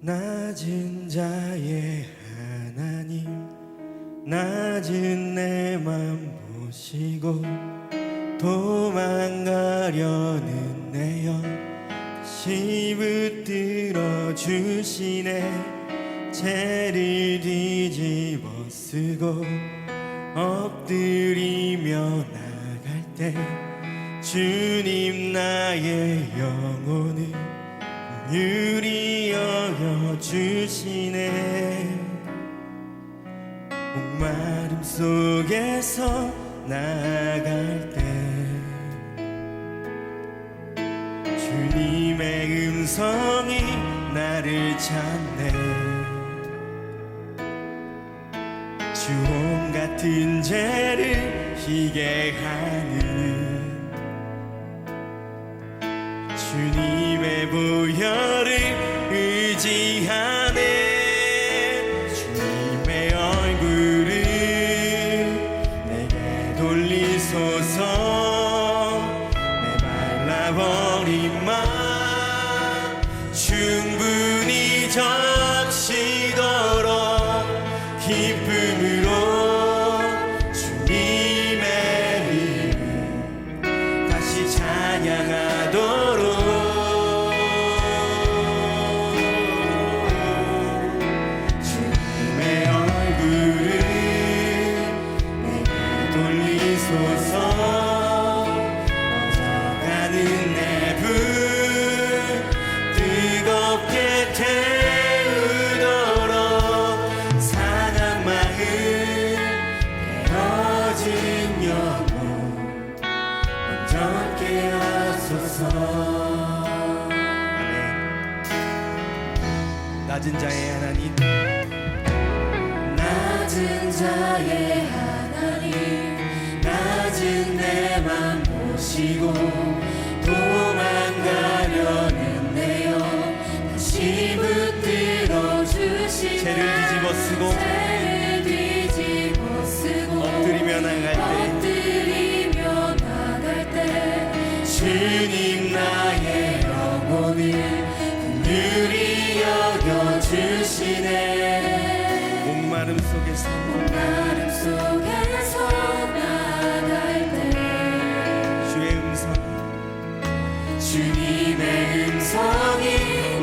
낮은 자의 하나님, 낮은 내 맘 보시고 도망가려는 내 영 다시 붙들어 주시네. 죄를 뒤집어 쓰고 엎드리며 나갈 때 주님 나의 영혼을 긍휼히 여겨주시네. 목마름 속에서 나아갈 때 주님의 음성이 나를 찾네. 주홍 같은 죄를 희게 하는 주님의 보혈을 의지하네. 주님의 얼굴을 내게 돌리소서. 메말라버린 맘 충분히 적시도록 기쁨으로 주님의 이름 다시 찬양하도록. 주님의 얼굴을 내게 돌리소서. 뻗어가는 내 불 뜨겁게 태우도록 상한 마음 깨어진 영혼 온전케 하소서. 아멘. 낮은 자의 하나님, 낮은 자의 하나님, 낮은 내 맘 보시고 도망가려는 내 영 다시 붙들어 주시네. 죄를 뒤집어 쓰고 엎드리며 나갈 때 주님 나의 영혼을 긍휼히 여겨주시네. 목마름 속에서 나아갈 때 주님의 음성이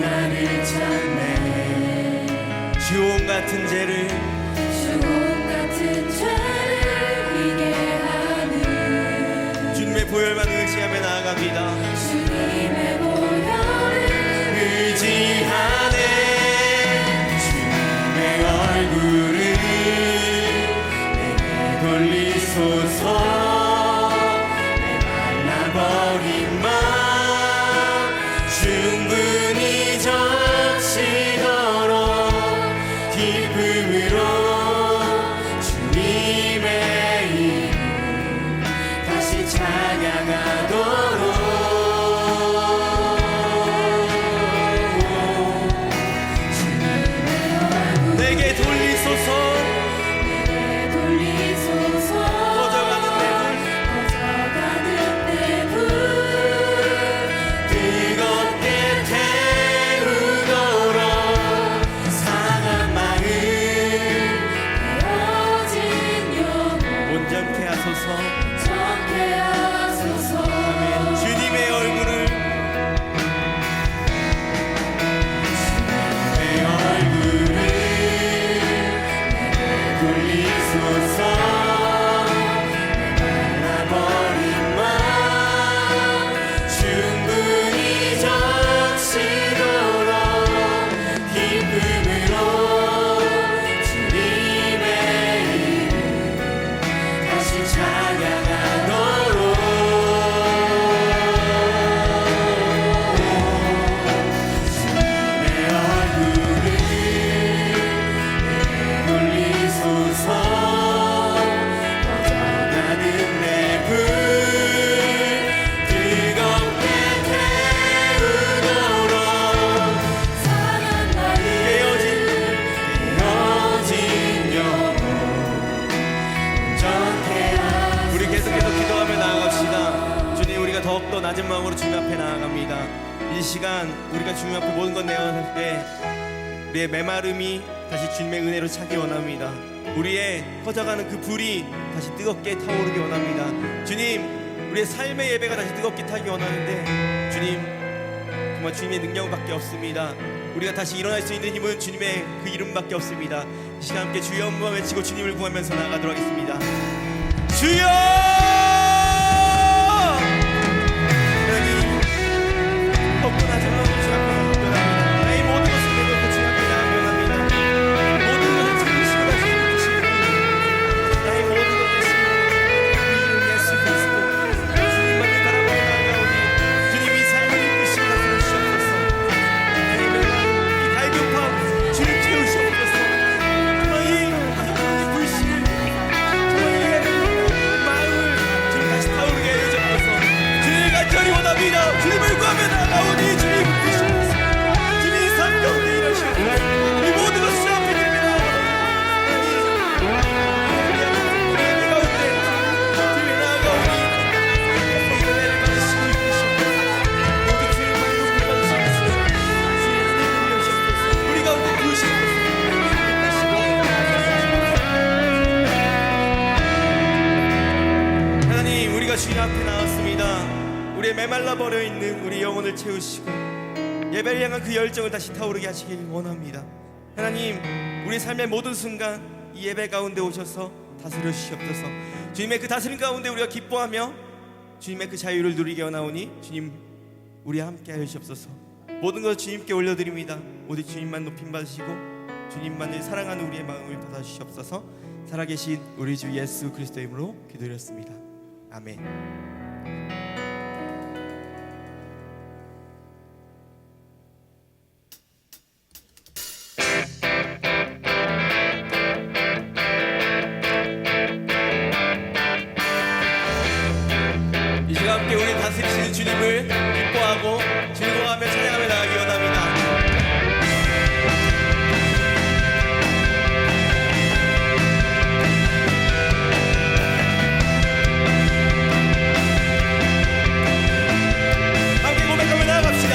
나를 찾네. 주홍 같은 죄를 희게 하는 주님의 보혈만 의지하며 나아갑니다. 주님의 보혈을 의지하네. 주님의 얼굴을 내게 돌리소서. 메말라버린 맘 충분히 적시도록 기쁨으로 주님의 이름 다시 찬양하도록. 주님의 얼굴 내게 돌리소서. 퍼져가는 내 불 뜨겁게 태우도록 상한 마음 깨어진 영혼 온전케 하소서. 낮은 마음으로 주님 앞에 나아갑니다. 이 시간 우리가 주님 앞에 모든 것 내어놓을 때 우리의 메마름이 다시 주님의 은혜로 차기 원합니다. 우리의 꺼져가는 그 불이 다시 뜨겁게 타오르기 원합니다. 주님, 우리의 삶의 예배가 다시 뜨겁게 타기 원하는데 주님, 정말 주님의 능력밖에 없습니다. 우리가 다시 일어날 수 있는 힘은 주님의 그 이름밖에 없습니다. 이 시간 함께 주여 한번 외치고 주님을 구하면서 나아가도록 하겠습니다. 주여! 하나님, 헛분하지 말고 주 앞에 나아갑니다. 나의 모든 것을 내놓고 주 앞에 나아갑니다. 모든 것을 주시고 다시 주시는 나의 모든 것 되신 그 예수 그리스도 주님만을 바라보며 나아가오니 주님 이 삶을 이끄시고 다스리시옵소서. 나의 멸망 이 갈급함 주님 채우시옵소서. 정말 이 불신을 정말 이 마음을 주님 다시 타오르게 해주옵소서. 주님 간절히 원합니다. 주님을 구하며 나아가오니 주님 이끄시옵소서. 주님 이 삶 가운데 일하시옵소서. 이 모든 것을 주 앞에 드리며 나아가오니 우리 가운데 주님 나아가오니 예배를 받으시고 이끄시옵소서. 모두 주님을 받으시옵소서. 주님 하늘 올려주시옵소서. 우리 가운데 부으시옵소서. 하나님, 우리가 주님 앞에 나왔습니다. 우리의 메말라 버려 있는 우리 영혼을 채우시고 예배를 향한 그 열정을 다시 타오르게 하시길 원합니다. 하나님, 우리 삶의 모든 순간 이 예배 가운데 오셔서 다스려 주시옵소서. 주님의 그 다스림 가운데 우리가 기뻐하며 주님의 그 자유를 누리게 원하오니 주님, 우리와 함께 하여 주시옵소서. 모든 것을 주님께 올려드립니다. 오직 주님만 높임 받으시고 주님만을 사랑하는 우리의 마음을 받아주시옵소서. 살아계신 우리 주 예수 그리스도의 이름으로 기도드렸습니다. 아멘. 이 시간 함께 우리 다스리시는 주님을 기뻐하고 즐거워하며 찬양하며 나가기 원합니다. 함께 고백하며 나아갑시다.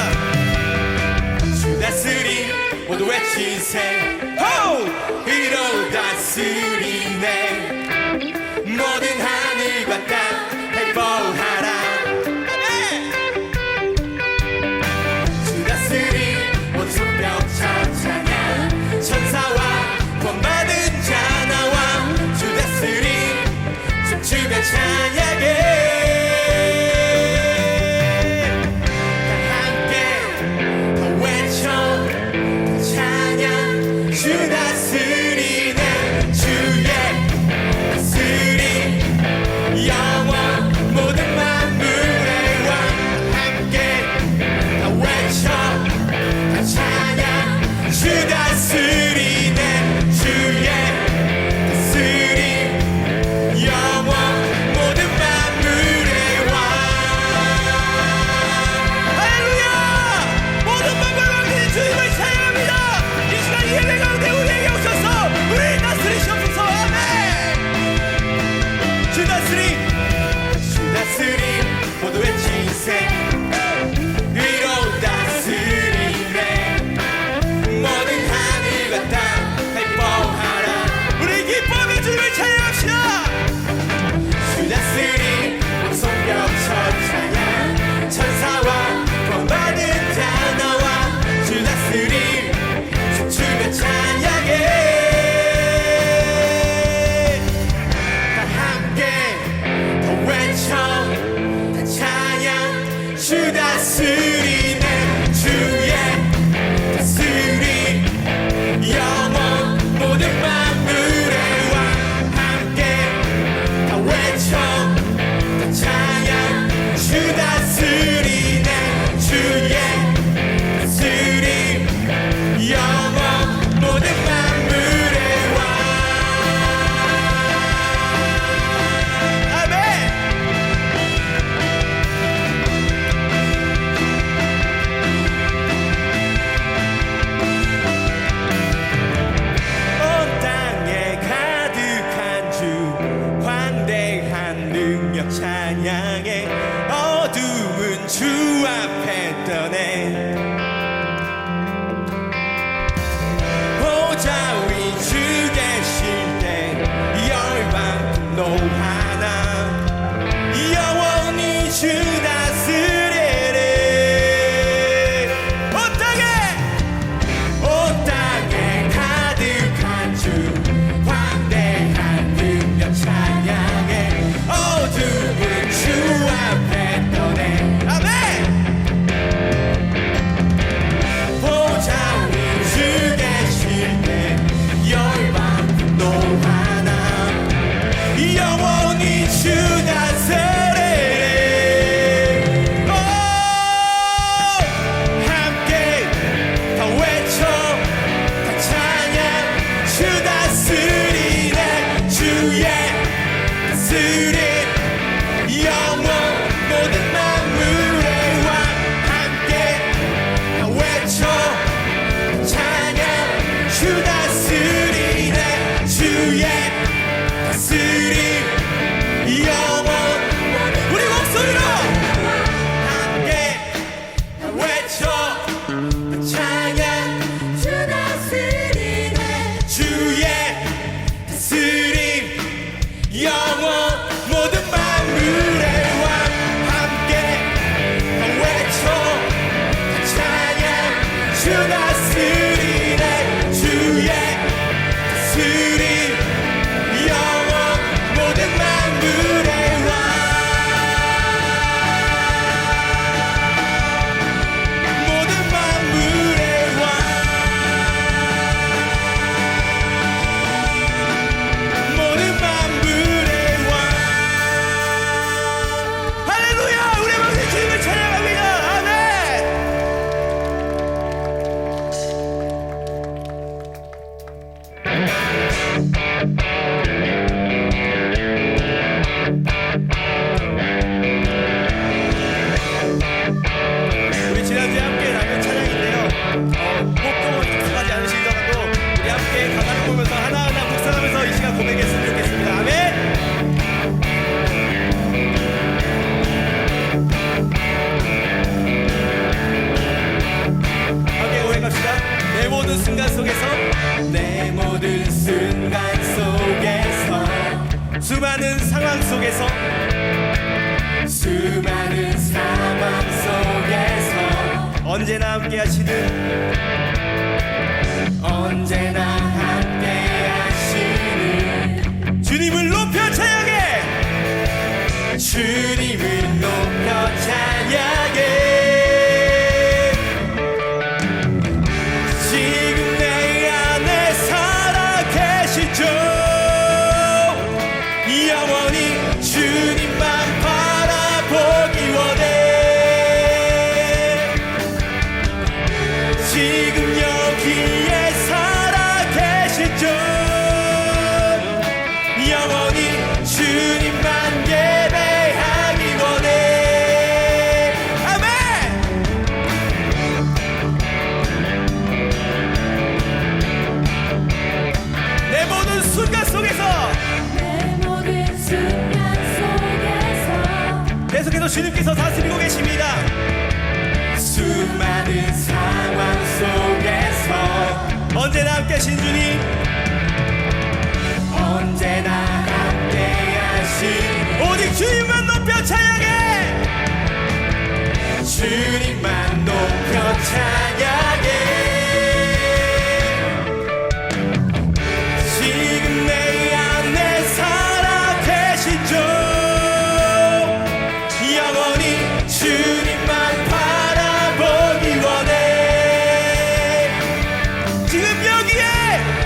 주 다스리 모두 외치세 호! 이로 다스리네 모든 하늘과 땅 행복하라. 주 다스리 모든 손뼉쳐 찬양 천사와 구원받은 자 나와 주 다스리 춤추며 찬양해. 주 다스리네 주의 다스림 영원 모든 만물의 왕 함께 다 외쳐 다 찬양 주 다스리네 주의 다스림 영원 모든 만물의 왕. 할렐루야! 모든 만물의 왕이 주님을 찬양합니다. 이 시간 예배 가운데 우리에게 오셔서 우리 다스리시옵소서. 아멘. 주 다스림 모두 외치세 위로 다스리네 모든 하늘과 땅 행복하라. 우리 기뻐하며 주님을 찬양합시다. 주 다스림 모두 손뼉쳐 찬양 천사와 구원받은 자 나와 주 다스림 춤추며 찬양해. 다 함께 더 외쳐 다 찬양 주 다스리네 주의 다스림 영원 모든 만물의 왕 함께 다 외쳐 다 찬양 주 다스리네 주의 다스림 영원 모든 만물의 왕. 아멘. 온 땅에 가득한 주 관대한 능력 찬양해 어두운 언제나 함께 하시는 언제나 함께 하시는 주님을 높여 찬양해 주님을 높여 찬양해 지금 내 안에 살아계시죠 영원히 주님만 바라보기 원해 지금 여기에 살아계시죠 영원히 주님만 예배하기 원해 아멘 내 모든 순간 속에서 계속해서 주님께서 다스리고 계십니다 수많은 상황 속에서 언제나 함께 하신 주님 언제나 함께 하신 오직 주님만 높여 찬양해 주님만 높여 찬양해 지금 내 안에 살아계시죠 영원히 주님만 바라보기 원해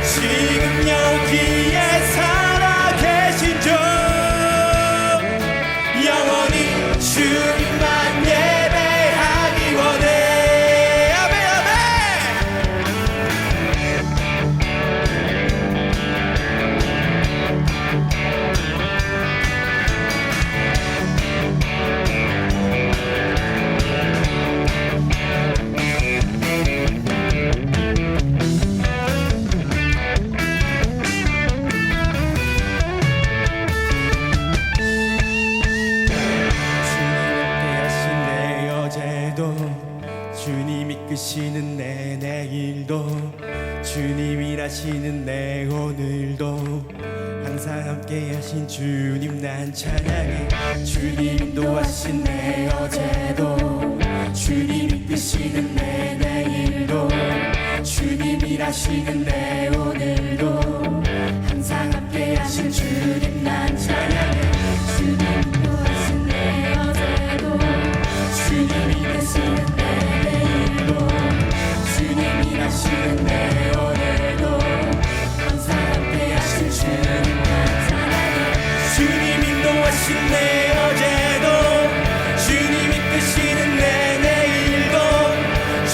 지금 여기에 살아계시죠 영원히 주님만 예배하기 원해 아멘 아멘 주님 이끄시는 내 내일도 주님 일하시는 내 오늘도 항상 함께 하신 주님 난 찬양해 주님 인도하신 내 어제도 주님 이끄시는 내 내일도 주님 일하시는 내 오늘도 항상 함께 하신 주님 난 찬양해 주님 인도하신 내 어제도 주님 이끄시는 내 주님 일하시는 내 오늘도 항상 함께 하신 주님 난 찬양해 주님 인도하신 내 어제도 주님 이끄시는 내 내일도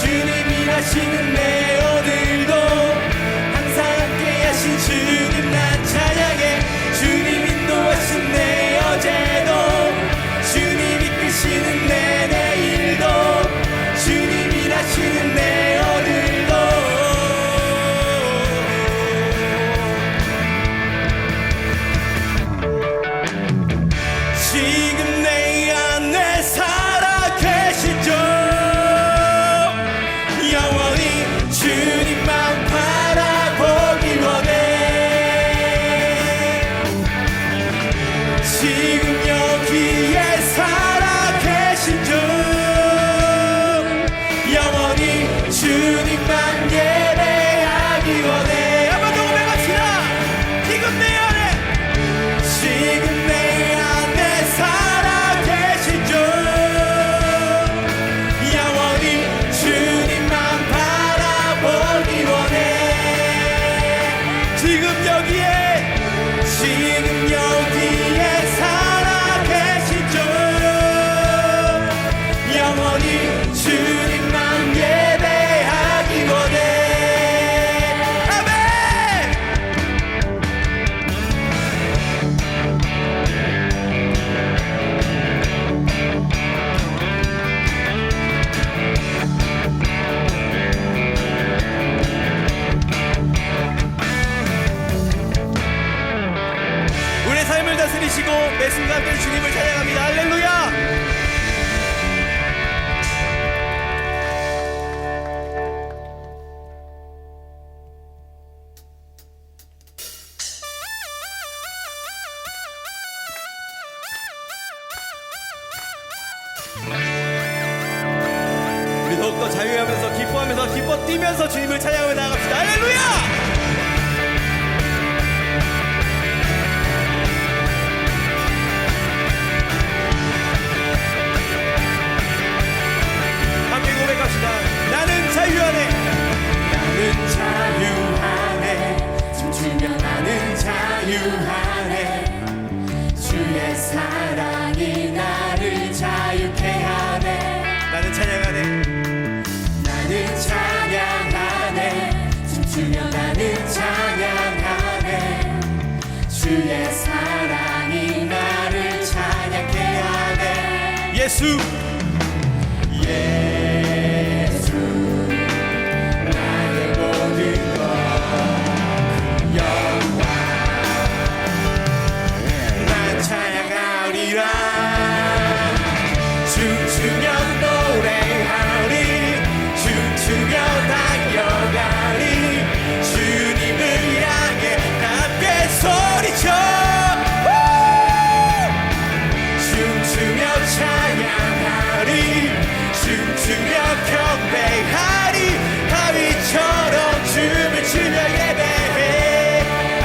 주님 일하시는 내 오늘도 항상 함께 하신 주님 난 찬양해 주님 인도하신 내 어제도 주님 이끄시는 내 내일도 주님 일하시는 내 오늘도 지금 내 안에 살아계시죠 영원히 주님만 바라보기 원해 지금 여기에 살아계시죠 영원히 주님만 예배하기 원해 한번 더 고백합시다 지금 내 안에 살아계시죠 영원히 주님만 바라보기 원해 지금 여기에 살아계시죠 영원히 주님만 예배하기 원해 아멘 우리의 삶을 다스리시고 매 순간 때 주님을 찬양합니다 할렐루야 우리 더욱더 기뻐하고 자유하면서 기뻐하면서 기뻐 뛰면서 주님을 찬양하며 나아갑시다. 할렐루야! 나는 자유 안에, 나는 자유 안에 춤추며 나는 자유 안에 주의 사랑이 나를 자유케 하네. 나는 찬양 안에, 나는 찬양 안에 춤추며 나는 찬양 안에 주의 사랑이 나를 찬양케 하네. 예수 춤추며 노래하리 춤추며 달려가리 주님을 향해 함께 소리쳐 춤추며 찬양하리 춤추며 경배하리 다윗처럼 춤을 추며 예배해.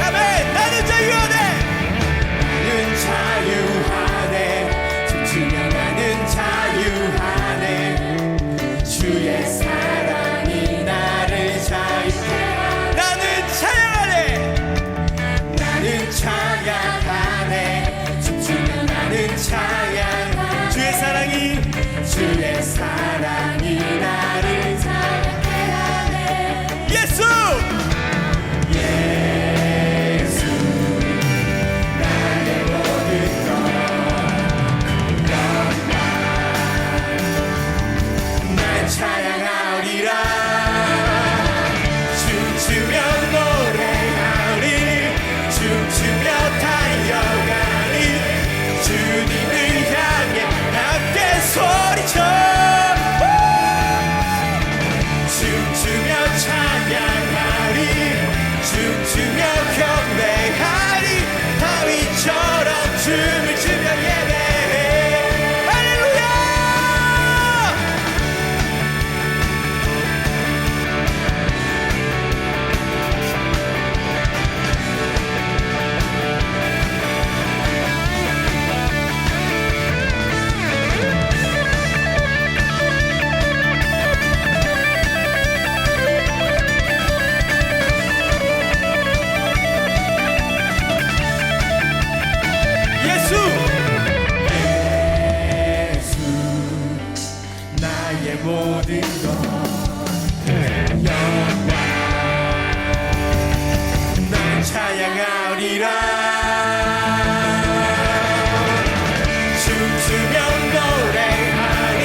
아멘. 나는 자유 안에, 나는 자유 안에 춤추며 나는 자유 안에 주의 사랑이 나를 자유케 하네. 나는 찬양 안에, 나는 찬양 안에 춤추며 나는 찬양 주의 사랑이 주의 사랑이 나를 자유케 하네. 예수 예수 나의 모든 것 난 찬양하리라 춤추며 노래하리 춤추며 달려가리 주님을 향해 함께 소리쳐 춤추며 찬양하리 춤추며 경배하리 다윗처럼 춤을 추며 예배해. 할렐루야. 예수 나의 모든 것 영광 난 찬양하리라 춤추며 노래하리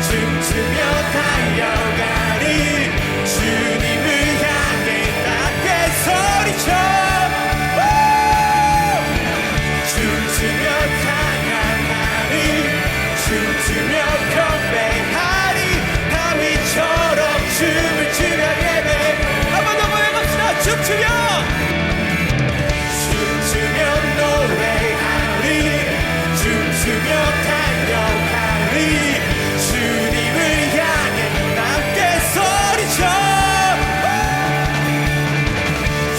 춤추며 달려가리 주님을 향해 함께 소리쳐 춤추며 찬양하리 춤추며 경배하리 다윗처럼 춤을 추며 예배. 한 번 더 보여갑시다. 춤추며 춤추며 노래하리 춤추며 달려가리 주님을 향해 함께 소리쳐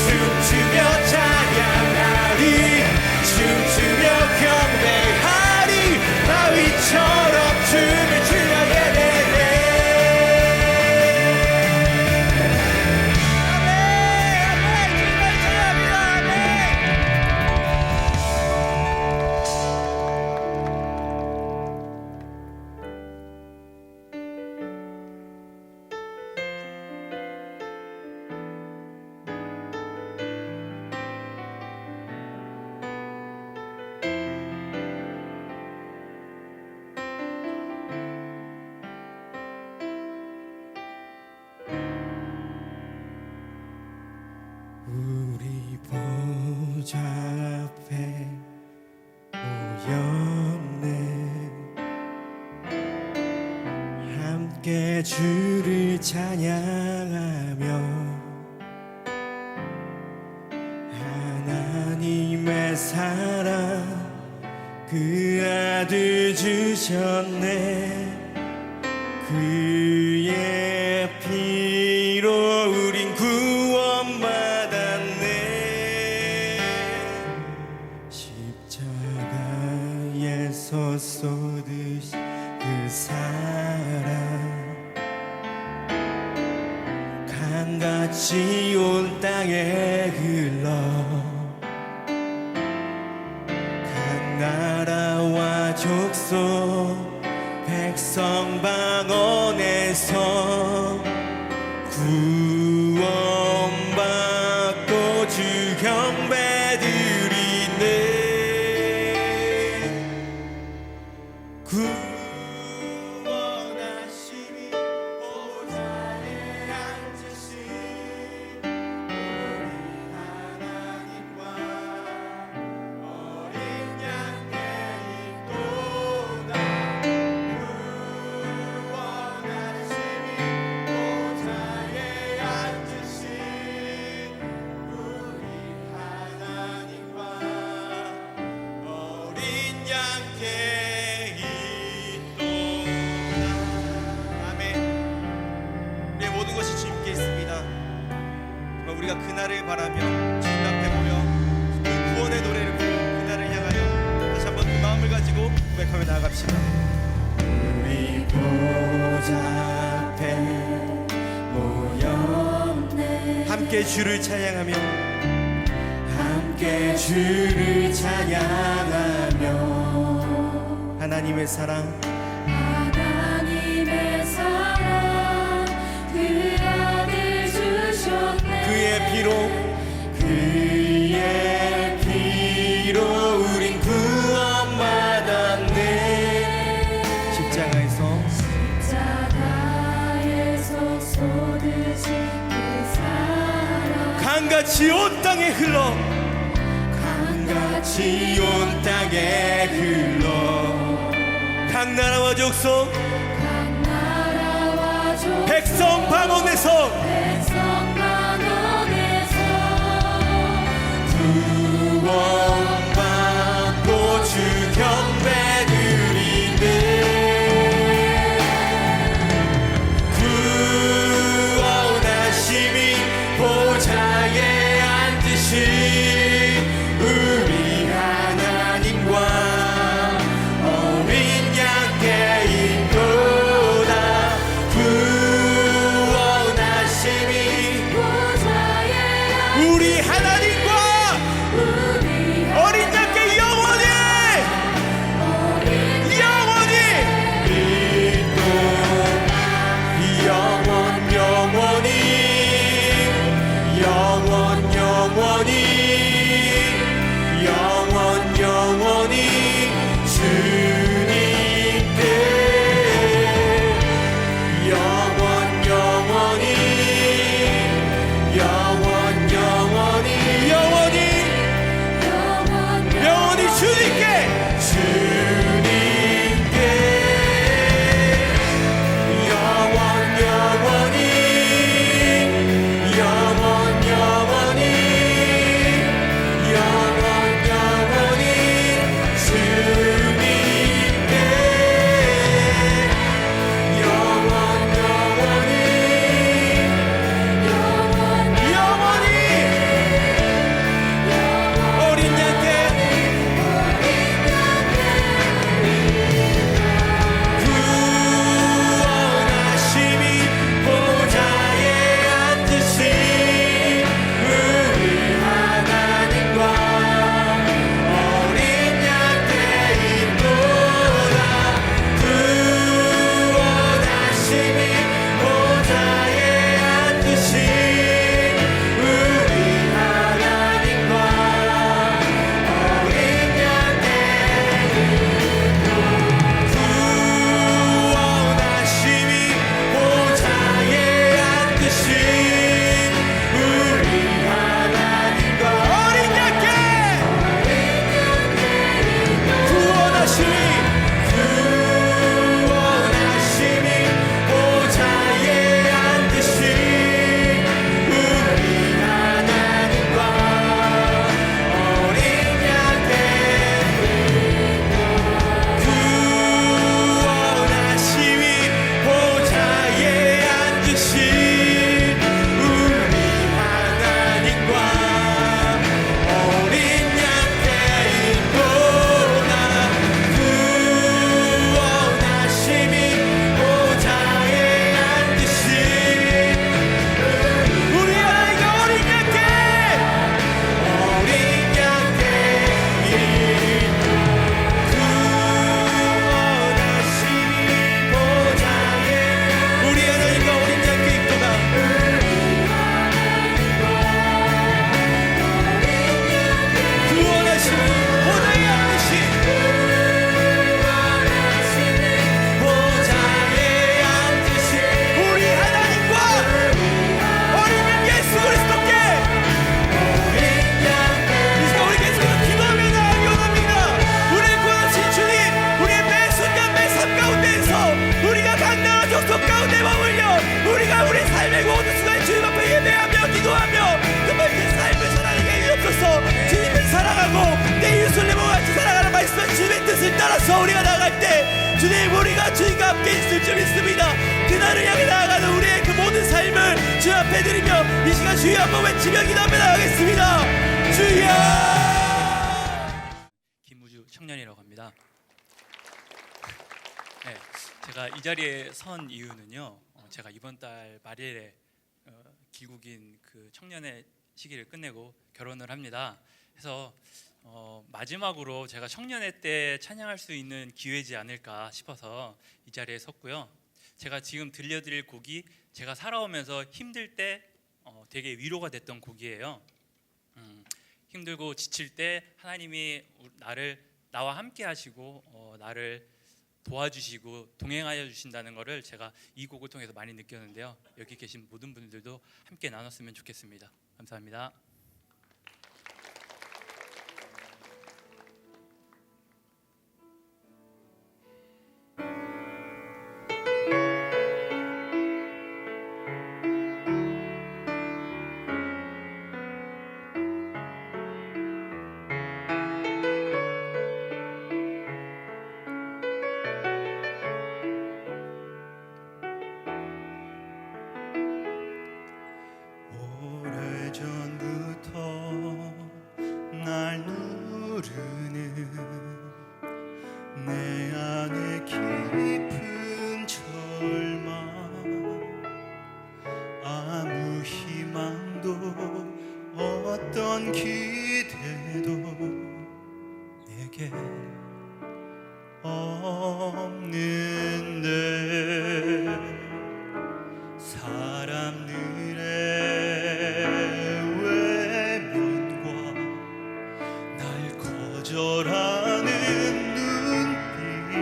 춤추며 찬양하리 춤추며 경배하리 다윗처럼 춤을 추며 예배해. 우리 보좌 앞에 모였네 함께 주를 찬양하며 하나님의 사랑 그 아들 주셨네 그의 피로 우린 구원받았네. 십자가에서 쏟으신 그 사랑 강같이 온 땅에 흘러 각 나라와 족속 백성 방언에서 구원받고 주 경배드리네. 구원하심이 보좌에 앉으신 우리 하나님과 어린 양의 있도다. 구원하심이 보좌에 앉으신 우리 하나님과 어린 양께 있도다. 아멘. 우리의 모든 것이 주님께 있습니다. 정말 우리가 그날을 바라며 주님 앞에 모여 그 구원의 노래를 부르고 그날을 향하여 다시 한번 그 마음을 가지고 고백하며 나아갑시다. 우리 보좌 앞에 모여 함께 주를 찬양하며 주를 찬양하며 하나님의 사랑 하나님의 사랑 그 아들 주셨네. 그의 피로 우린 구원받았네. 십자가에서 쏟으신 그 사랑 강같이 온 땅에 흘러 강같이 온 땅에 흘러 각 나라와 족속 각 나라와 족 백성 방언에서 구원받고 주 경배드리네. 구원하심이 보좌에 앉으신 우리 하나님과 어린 양께 있도다. 구원하심이 뜻을 따라서 우리가 나갈 때 주님 우리가 주님과 함께 있을 줄 믿습니다. 그날을 향해 나아가는 우리의 그 모든 삶을 주 앞에 드리며 이 시간 주여 한번 외치며 기도하며 나가겠습니다. 주여. 김우주 청년이라고 합니다. 네, 제가 이 자리에 선 이유는요. 제가 이번 달 말일에 길국인 그 청년의 시기를 끝내고 결혼을 합니다. 그래서 마지막으로 제가 청년회 때 찬양할 수 있는 기회지 않을까 싶어서 이 자리에 섰고요. 제가 지금 들려드릴 곡이 제가 살아오면서 힘들 때 되게 위로가 됐던 곡이에요. 힘들고 지칠 때 하나님이 나와 함께 하시고 나를 도와주시고 동행하여 주신다는 것을 제가 이 곡을 통해서 많이 느꼈는데요. 여기 계신 모든 분들도 함께 나눴으면 좋겠습니다. 감사합니다. 오래전부터 날 누르는 내 안에 깊은 절망, 아무 희망도 어떤 기대도 내게 없는데 사람들의 외면과 날 거절하는 눈빛,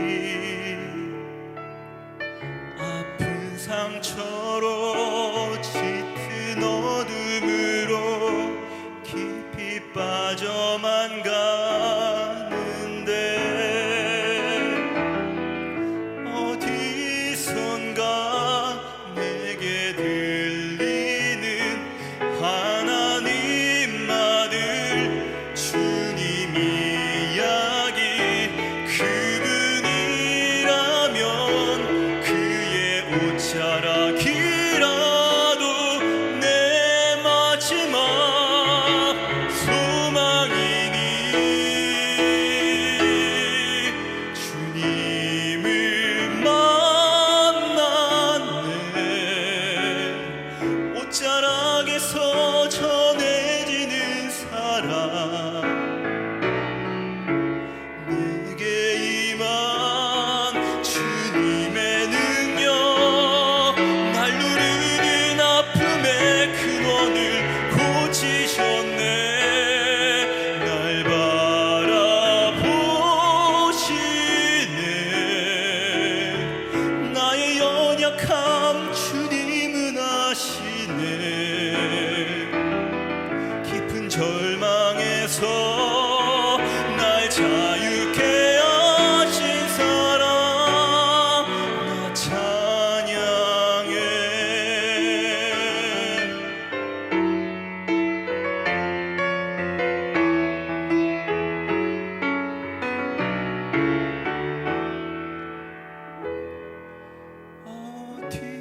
아픈 상처로 짙은 어둠으로 깊이 빠져만 가는데 어디선가 내게 들리는 하나님 아들 주님 이야기, 그분이라면 그의 옷자락이라도 내 마지막 소망이니 주님을 만났네. 옷자락에서 전해지는 사랑, 내게 임한 주님의 능력, 날 누르는 아픔의 근원을 고치셨네. 날 바라보시네. 나의 연약함 주님은 아시네. 깊은 절망에서 날 자유케 하신 사랑, 나 찬양해. 어디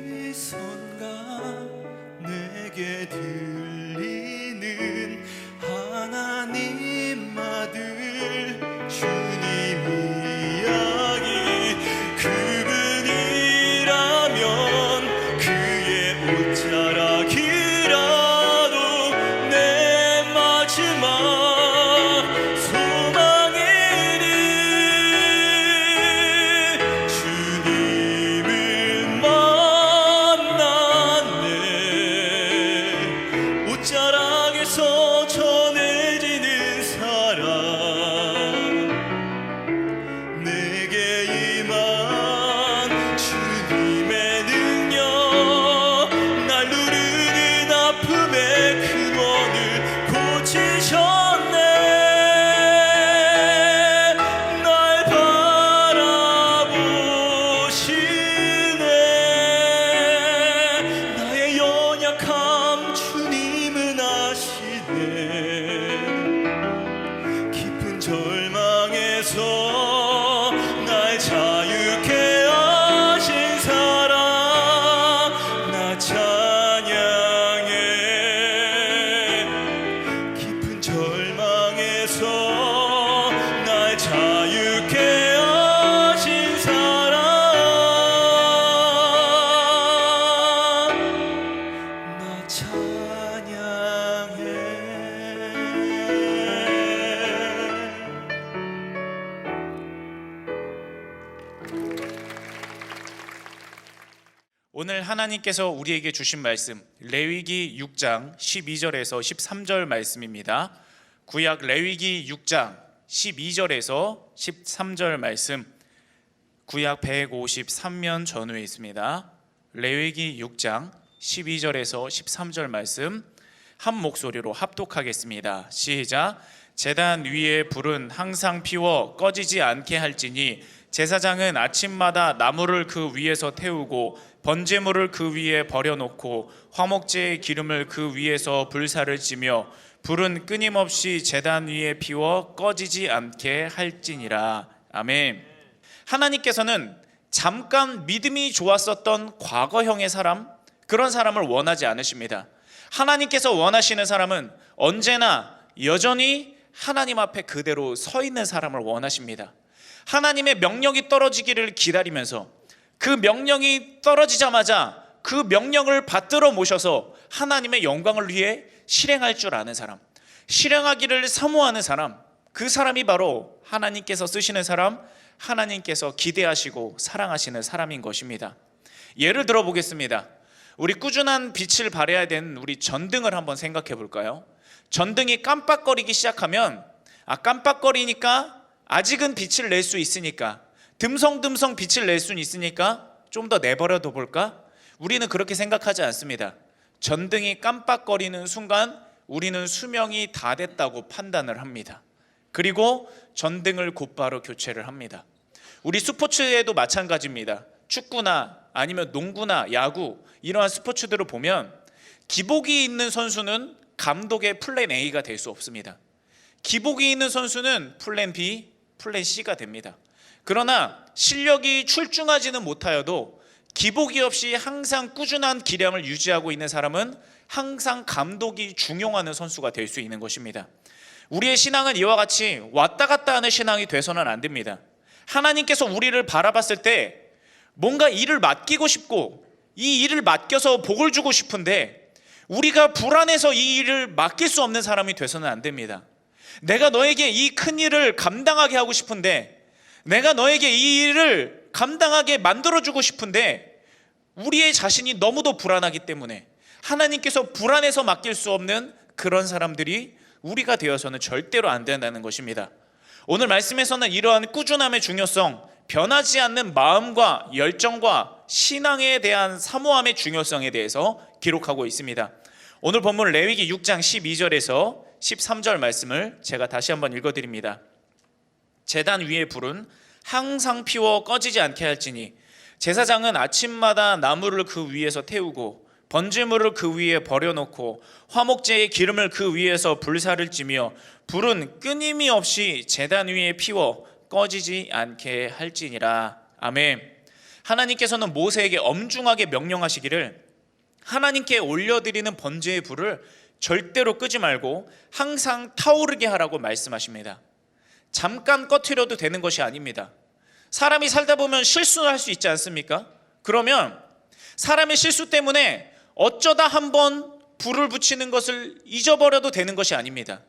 오늘 하나님께서 우리에게 주신 말씀 레위기 6장 12절에서 13절 말씀입니다. 구약 레위기 6장 12절에서 13절 말씀, 구약 153면 전후에 있습니다. 레위기 6장 12절에서 13절 말씀 한 목소리로 합독하겠습니다. 시작. 제단 위에 불은 항상 피워 꺼지지 않게 할지니 제사장은 아침마다 나무를 그 위에서 태우고 번제물을 그 위에 버려놓고 화목제의 기름을 그 위에서 불사를 찌며 불은 끊임없이 제단 위에 피워 꺼지지 않게 할지니라. 아멘. 하나님께서는 잠깐 믿음이 좋았었던 과거형의 사람, 그런 사람을 원하지 않으십니다. 하나님께서 원하시는 사람은 언제나 여전히 하나님 앞에 그대로 서 있는 사람을 원하십니다. 하나님의 명령이 떨어지기를 기다리면서 그 명령이 떨어지자마자 그 명령을 받들어 모셔서 하나님의 영광을 위해 실행할 줄 아는 사람, 실행하기를 사모하는 사람, 그 사람이 바로 하나님께서 쓰시는 사람, 하나님께서 기대하시고 사랑하시는 사람인 것입니다. 예를 들어 보겠습니다. 우리 꾸준한 빛을 발해야 되는 우리 전등을 한번 생각해 볼까요? 전등이 깜빡거리기 시작하면 깜빡거리니까 아직은 빛을 낼 수 있으니까, 듬성듬성 빛을 낼 수는 있으니까 좀 더 내버려 둬 볼까? 우리는 그렇게 생각하지 않습니다. 전등이 깜빡거리는 순간 우리는 수명이 다 됐다고 판단을 합니다. 그리고 전등을 곧바로 교체를 합니다. 우리 스포츠에도 마찬가지입니다. 축구나 아니면 농구나 야구, 이러한 스포츠들을 보면 기복이 있는 선수는 감독의 플랜 A가 될 수 없습니다. 기복이 있는 선수는 플랜 B, 플랜 C가 됩니다. 그러나 실력이 출중하지는 못하여도 기복이 없이 항상 꾸준한 기량을 유지하고 있는 사람은 항상 감독이 중용하는 선수가 될 수 있는 것입니다. 우리의 신앙은 이와 같이 왔다 갔다 하는 신앙이 돼서는 안 됩니다. 하나님께서 우리를 바라봤을 때 뭔가 일을 맡기고 싶고 이 일을 맡겨서 복을 주고 싶은데 우리가 불안해서 이 일을 맡길 수 없는 사람이 돼서는 안 됩니다. 내가 너에게 이 큰 일을 감당하게 하고 싶은데, 내가 너에게 이 일을 감당하게 만들어주고 싶은데 우리의 자신이 너무도 불안하기 때문에 하나님께서 불안해서 맡길 수 없는 그런 사람들이 우리가 되어서는 절대로 안 된다는 것입니다. 오늘 말씀에서는 이러한 꾸준함의 중요성, 변하지 않는 마음과 열정과 신앙에 대한 사모함의 중요성에 대해서 기록하고 있습니다. 오늘 본문 레위기 6장 12절에서 13절 말씀을 제가 다시 한번 읽어드립니다. 제단 위에 불은 항상 피워 꺼지지 않게 할지니 제사장은 아침마다 나무를 그 위에서 태우고 번제물을 그 위에 버려놓고 화목제의 기름을 그 위에서 불사를 찌며 불은 끊임이 없이 제단 위에 피워 꺼지지 않게 할지니라. 아멘. 하나님께서는 모세에게 엄중하게 명령하시기를 하나님께 올려드리는 번제의 불을 절대로 끄지 말고 항상 타오르게 하라고 말씀하십니다. 잠깐 꺼트려도 되는 것이 아닙니다. 사람이 살다 보면 실수를 할 수 있지 않습니까? 그러면 사람의 실수 때문에 어쩌다 한번 불을 붙이는 것을 잊어버려도 되는 것이 아닙니다.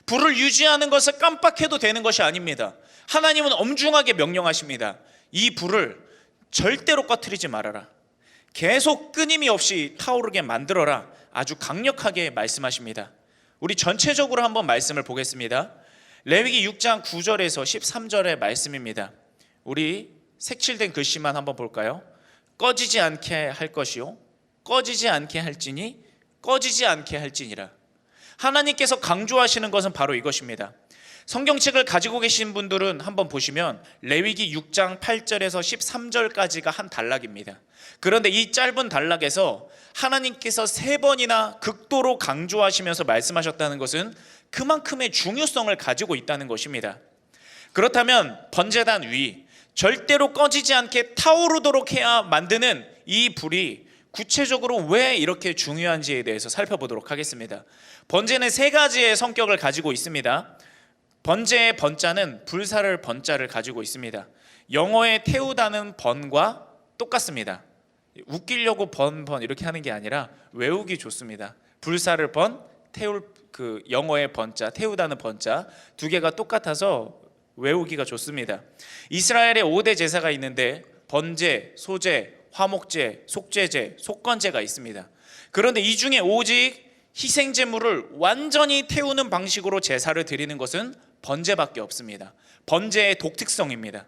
불을 유지하는 것을 깜빡해도 되는 것이 아닙니다. 하나님은 엄중하게 명령하십니다. 이 불을 절대로 꺼트리지 말아라. 계속 끊임이 없이 타오르게 만들어라. 아주 강력하게 말씀하십니다. 우리 전체적으로 한번 말씀을 보겠습니다. 레위기 6장 9절에서 13절의 말씀입니다. 우리 색칠된 글씨만 한번 볼까요? 꺼지지 않게 할 것이요 꺼지지 않게 할지니 꺼지지 않게 할지니라. 하나님께서 강조하시는 것은 바로 이것입니다. 성경책을 가지고 계신 분들은 한번 보시면 레위기 6장 8절에서 13절까지가 한 단락입니다. 그런데 이 짧은 단락에서 하나님께서 3번이나 극도로 강조하시면서 말씀하셨다는 것은 그만큼의 중요성을 가지고 있다는 것입니다. 그렇다면 번제단 위, 절대로 꺼지지 않게 타오르도록 해야 만드는 이 불이 구체적으로 왜 이렇게 중요한지에 대해서 살펴보도록 하겠습니다. 번제는 3가지의 성격을 가지고 있습니다. 번제의 번자는 불사를 번자를 가지고 있습니다. 영어의 태우다는 번과 똑같습니다. 웃기려고 번 이렇게 하는 게 아니라 외우기 좋습니다. 불사를 번, 태울 그 영어의 번자, 태우다는 번자 두 개가 똑같아서 외우기가 좋습니다. 이스라엘에 5대 제사가 있는데 번제, 소제, 화목제, 속죄제, 속건제가 있습니다. 그런데 이 중에 오직 희생제물을 완전히 태우는 방식으로 제사를 드리는 것은 번제밖에 없습니다. 번제의 독특성입니다.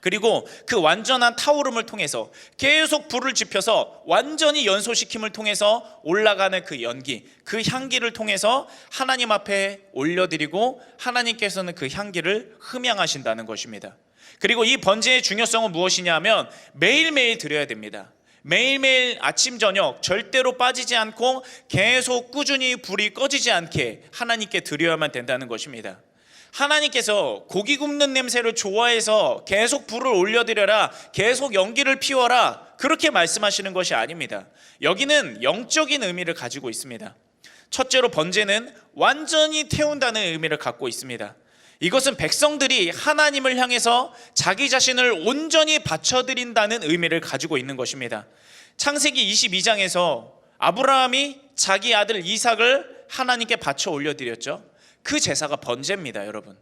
그리고 그 완전한 타오름을 통해서 계속 불을 지펴서 완전히 연소시킴을 통해서 올라가는 그 연기, 그 향기를 통해서 하나님 앞에 올려드리고 하나님께서는 그 향기를 흠양하신다는 것입니다. 그리고 이 번제의 중요성은 무엇이냐 하면 매일매일 드려야 됩니다. 매일매일 아침 저녁 절대로 빠지지 않고 계속 꾸준히 불이 꺼지지 않게 하나님께 드려야만 된다는 것입니다. 하나님께서 고기 굽는 냄새를 좋아해서 계속 불을 올려드려라, 계속 연기를 피워라, 그렇게 말씀하시는 것이 아닙니다. 여기는 영적인 의미를 가지고 있습니다. 첫째로 번제는 완전히 태운다는 의미를 갖고 있습니다. 이것은 백성들이 하나님을 향해서 자기 자신을 온전히 바쳐드린다는 의미를 가지고 있는 것입니다. 창세기 22장에서 아브라함이 자기 아들 이삭을 하나님께 바쳐 올려드렸죠. 그 제사가 번제입니다, 여러분.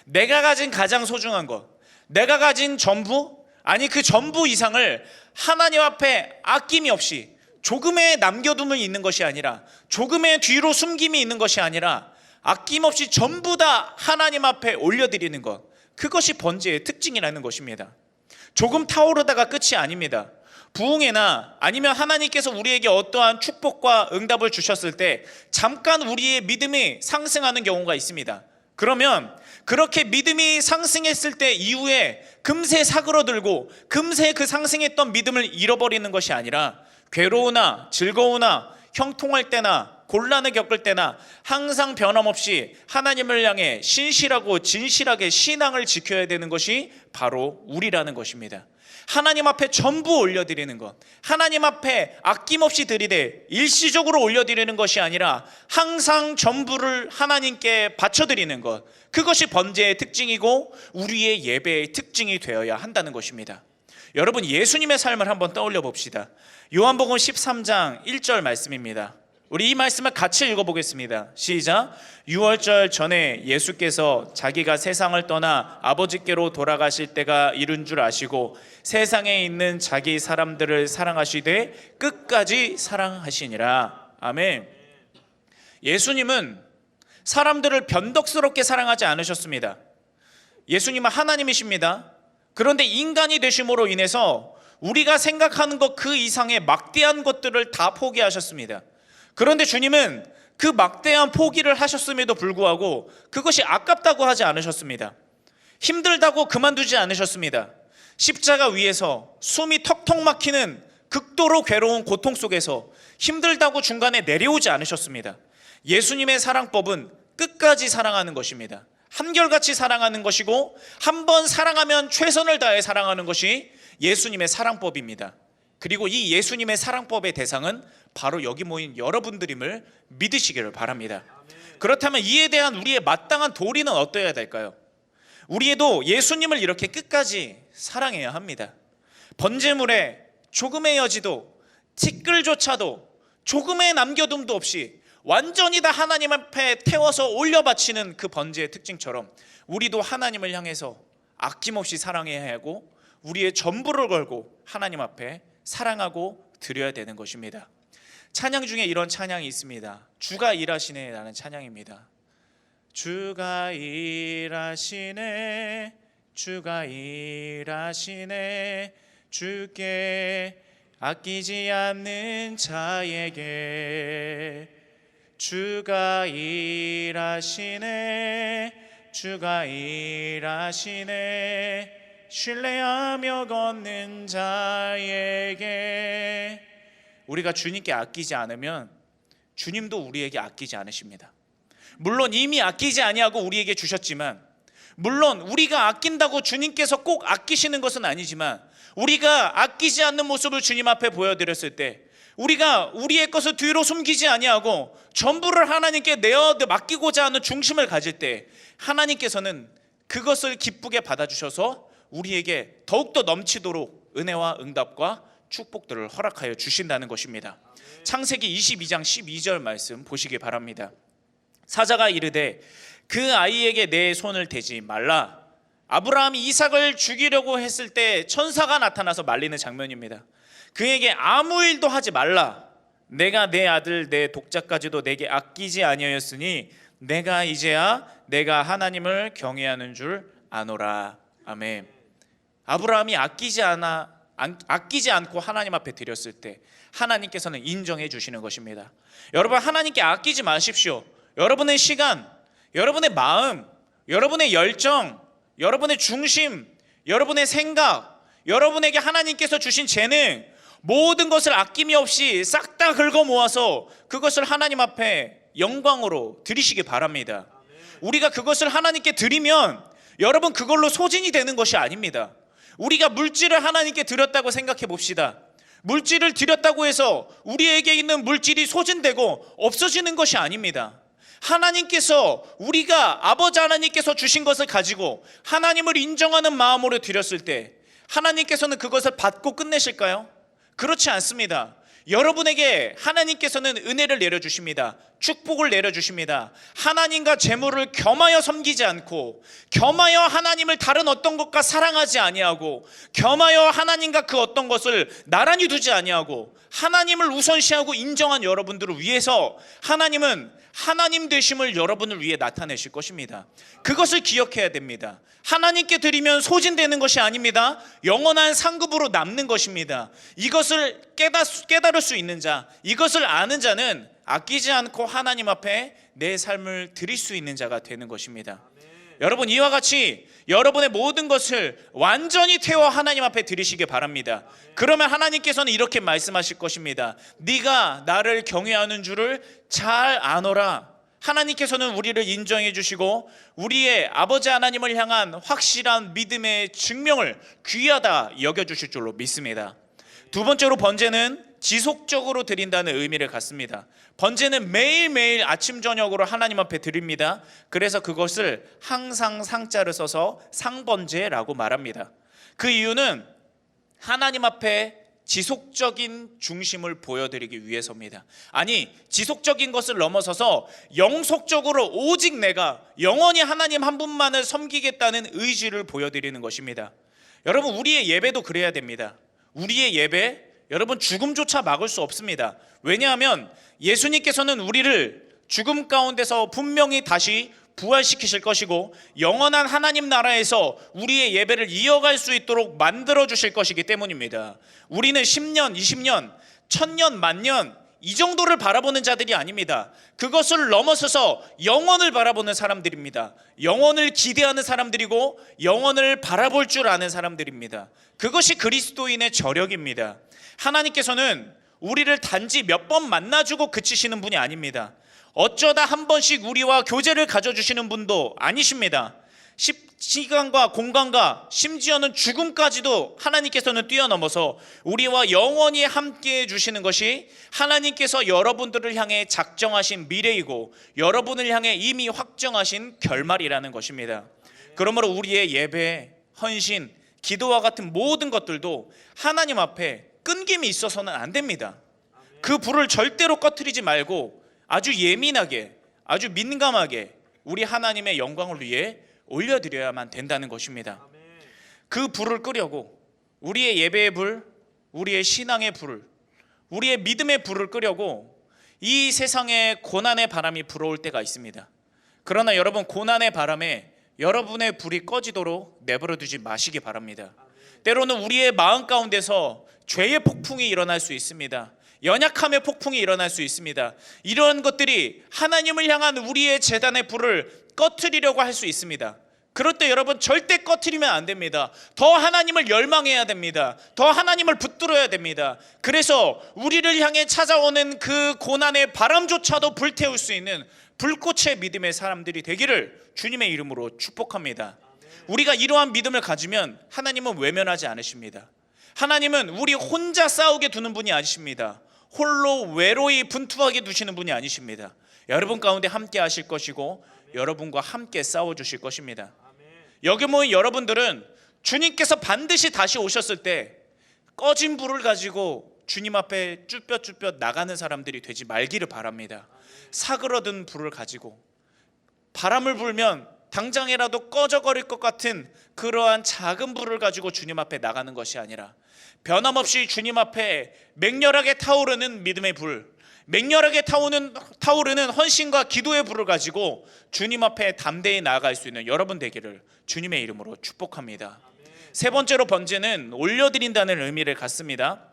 내가 가진 가장 소중한 것, 내가 가진 전부, 아니 그 전부 이상을 하나님 앞에 아낌이 없이 조금의 남겨둠이 있는 것이 아니라, 조금의 뒤로 숨김이 있는 것이 아니라 아낌없이 전부 다 하나님 앞에 올려드리는 것, 그것이 번제의 특징이라는 것입니다. 조금 타오르다가 끝이 아닙니다. 부흥회나 아니면 하나님께서 우리에게 어떠한 축복과 응답을 주셨을 때 잠깐 우리의 믿음이 상승하는 경우가 있습니다. 그러면 그렇게 믿음이 상승했을 때 이후에 금세 사그러들고 금세 그 상승했던 믿음을 잃어버리는 것이 아니라 괴로우나 즐거우나 형통할 때나 곤란을 겪을 때나 항상 변함없이 하나님을 향해 신실하고 진실하게 신앙을 지켜야 되는 것이 바로 우리라는 것입니다. 하나님 앞에 전부 올려드리는 것, 하나님 앞에 아낌없이 드리되 일시적으로 올려드리는 것이 아니라 항상 전부를 하나님께 바쳐드리는 것, 그것이 번제의 특징이고 우리의 예배의 특징이 되어야 한다는 것입니다. 여러분, 예수님의 삶을 한번 떠올려 봅시다. 요한복음 13장 1절 말씀입니다. 우리 이 말씀을 같이 읽어보겠습니다. 시작. 유월절 전에 예수께서 자기가 세상을 떠나 아버지께로 돌아가실 때가 이른 줄 아시고 세상에 있는 자기 사람들을 사랑하시되 끝까지 사랑하시니라. 아멘. 예수님은 사람들을 변덕스럽게 사랑하지 않으셨습니다. 예수님은 하나님이십니다. 그런데 인간이 되심으로 인해서 우리가 생각하는 것 그 이상의 막대한 것들을 다 포기하셨습니다. 그런데 주님은 그 막대한 포기를 하셨음에도 불구하고 그것이 아깝다고 하지 않으셨습니다. 힘들다고 그만두지 않으셨습니다. 십자가 위에서 숨이 턱턱 막히는 극도로 괴로운 고통 속에서 힘들다고 중간에 내려오지 않으셨습니다. 예수님의 사랑법은 끝까지 사랑하는 것입니다. 한결같이 사랑하는 것이고 한 번 사랑하면 최선을 다해 사랑하는 것이 예수님의 사랑법입니다. 그리고 이 예수님의 사랑법의 대상은 바로 여기 모인 여러분들임을 믿으시기를 바랍니다. 그렇다면 이에 대한 우리의 마땅한 도리는 어떠해야 될까요? 우리도 예수님을 이렇게 끝까지 사랑해야 합니다. 번제물에 조금의 여지도, 티끌조차도, 조금의 남겨둠도 없이 완전히 다 하나님 앞에 태워서 올려 바치는 그 번제의 특징처럼 우리도 하나님을 향해서 아낌없이 사랑해야 하고 우리의 전부를 걸고 하나님 앞에 사랑하고 드려야 되는 것입니다. 찬양 중에 이런 찬양이 있습니다. 주가 일하시네 라는 찬양입니다. 주가 일하시네, 주가 일하시네, 주께 아끼지 않는 자에게 주가 일하시네, 주가 일하시네, 신뢰하며 걷는 자에게. 우리가 주님께 아끼지 않으면 주님도 우리에게 아끼지 않으십니다. 물론 이미 아끼지 아니하고 우리에게 주셨지만, 물론 우리가 아낀다고 주님께서 꼭 아끼시는 것은 아니지만, 우리가 아끼지 않는 모습을 주님 앞에 보여드렸을 때, 우리가 우리의 것을 뒤로 숨기지 아니하고 전부를 하나님께 내어 맡기고자 하는 중심을 가질 때 하나님께서는 그것을 기쁘게 받아주셔서 우리에게 더욱더 넘치도록 은혜와 응답과 축복들을 허락하여 주신다는 것입니다. 창세기 22장 12절 말씀 보시기 바랍니다. 사자가 이르되 그 아이에게 내 손을 대지 말라. 아브라함이 이삭을 죽이려고 했을 때 천사가 나타나서 말리는 장면입니다. 그에게 아무 일도 하지 말라. 내가 내 아들 내 독자까지도 내게 아끼지 아니하였으니 내가 이제야 내가 하나님을 경외하는 줄 아노라. 아멘. 아브라함이 아끼지 않고 하나님 앞에 드렸을 때 하나님께서는 인정해 주시는 것입니다. 여러분, 하나님께 아끼지 마십시오. 여러분의 시간, 여러분의 마음, 여러분의 열정, 여러분의 중심, 여러분의 생각, 여러분에게 하나님께서 주신 재능, 모든 것을 아낌이 없이 싹 다 긁어 모아서 그것을 하나님 앞에 영광으로 드리시기 바랍니다. 우리가 그것을 하나님께 드리면 여러분, 그걸로 소진이 되는 것이 아닙니다. 우리가 물질을 하나님께 드렸다고 생각해 봅시다. 물질을 드렸다고 해서 우리에게 있는 물질이 소진되고 없어지는 것이 아닙니다. 하나님께서, 우리가 아버지 하나님께서 주신 것을 가지고 하나님을 인정하는 마음으로 드렸을 때 하나님께서는 그것을 받고 끝내실까요? 그렇지 않습니다. 여러분에게 하나님께서는 은혜를 내려주십니다. 축복을 내려주십니다. 하나님과 재물을 겸하여 섬기지 않고, 겸하여 하나님을 다른 어떤 것과 사랑하지 아니하고, 겸하여 하나님과 그 어떤 것을 나란히 두지 아니하고 하나님을 우선시하고 인정한 여러분들을 위해서 하나님은 하나님 되심을 여러분을 위해 나타내실 것입니다. 그것을 기억해야 됩니다. 하나님께 드리면 소진되는 것이 아닙니다. 영원한 상급으로 남는 것입니다. 이것을 깨달을 수 있는 자, 이것을 아는 자는 아끼지 않고 하나님 앞에 내 삶을 드릴 수 있는 자가 되는 것입니다. 여러분, 이와 같이 여러분의 모든 것을 완전히 태워 하나님 앞에 드리시기 바랍니다. 그러면 하나님께서는 이렇게 말씀하실 것입니다. 네가 나를 경외하는 줄을 잘 아노라. 하나님께서는 우리를 인정해 주시고 우리의 아버지 하나님을 향한 확실한 믿음의 증명을 귀하다 여겨주실 줄로 믿습니다. 두 번째로, 번제는 지속적으로 드린다는 의미를 갖습니다. 번제는 매일매일 아침 저녁으로 하나님 앞에 드립니다. 그래서 그것을 항상 상자를 써서 상번제라고 말합니다. 그 이유는 하나님 앞에 지속적인 중심을 보여드리기 위해서입니다. 아니, 지속적인 것을 넘어서서 영속적으로 오직 내가 영원히 하나님 한 분만을 섬기겠다는 의지를 보여드리는 것입니다. 여러분, 우리의 예배도 그래야 됩니다. 우리의 예배, 여러분, 죽음조차 막을 수 없습니다. 왜냐하면 예수님께서는 우리를 죽음 가운데서 분명히 다시 부활시키실 것이고 영원한 하나님 나라에서 우리의 예배를 이어갈 수 있도록 만들어 주실 것이기 때문입니다. 우리는 10년, 20년, 1000년, 만년 이 정도를 바라보는 자들이 아닙니다. 그것을 넘어서서 영원을 바라보는 사람들입니다. 영원을 기대하는 사람들이고 영원을 바라볼 줄 아는 사람들입니다. 그것이 그리스도인의 저력입니다. 하나님께서는 우리를 단지 몇 번 만나주고 그치시는 분이 아닙니다. 어쩌다 한 번씩 우리와 교제를 가져주시는 분도 아니십니다. 시간과 공간과 심지어는 죽음까지도 하나님께서는 뛰어넘어서 우리와 영원히 함께해 주시는 것이 하나님께서 여러분들을 향해 작정하신 미래이고 여러분을 향해 이미 확정하신 결말이라는 것입니다. 그러므로 우리의 예배, 헌신, 기도와 같은 모든 것들도 하나님 앞에 끊김이 있어서는 안 됩니다. 그 불을 절대로 꺼트리지 말고 아주 예민하게, 아주 민감하게 우리 하나님의 영광을 위해 올려드려야만 된다는 것입니다. 그 불을 끄려고 우리의 예배의 불, 우리의 신앙의 불, 우리의 믿음의 불을 끄려고 이 세상에 고난의 바람이 불어올 때가 있습니다. 그러나 여러분, 고난의 바람에 여러분의 불이 꺼지도록 내버려 두지 마시기 바랍니다. 때로는 우리의 마음 가운데서 죄의 폭풍이 일어날 수 있습니다. 연약함의 폭풍이 일어날 수 있습니다. 이런 것들이 하나님을 향한 우리의 제단의 불을 꺼트리려고 할 수 있습니다. 그럴 때 여러분, 절대 꺼트리면 안 됩니다. 더 하나님을 열망해야 됩니다. 더 하나님을 붙들어야 됩니다. 그래서 우리를 향해 찾아오는 그 고난의 바람조차도 불태울 수 있는 불꽃의 믿음의 사람들이 되기를 주님의 이름으로 축복합니다. 우리가 이러한 믿음을 가지면 하나님은 외면하지 않으십니다. 하나님은 우리 혼자 싸우게 두는 분이 아니십니다. 홀로 외로이 분투하게 두시는 분이 아니십니다. 여러분 가운데 함께 하실 것이고 여러분과 함께 싸워주실 것입니다. 여기 모인 여러분들은 주님께서 반드시 다시 오셨을 때 꺼진 불을 가지고 주님 앞에 쭈뼛쭈뼛 나가는 사람들이 되지 말기를 바랍니다. 사그러든 불을 가지고 바람을 불면 당장이라도 꺼져버릴 것 같은 그러한 작은 불을 가지고 주님 앞에 나가는 것이 아니라 변함없이 주님 앞에 맹렬하게 타오르는 믿음의 불, 맹렬하게 타오르는 헌신과 기도의 불을 가지고 주님 앞에 담대히 나아갈 수 있는 여러분 되기를 주님의 이름으로 축복합니다. 세 번째로 번제는 올려드린다는 의미를 갖습니다.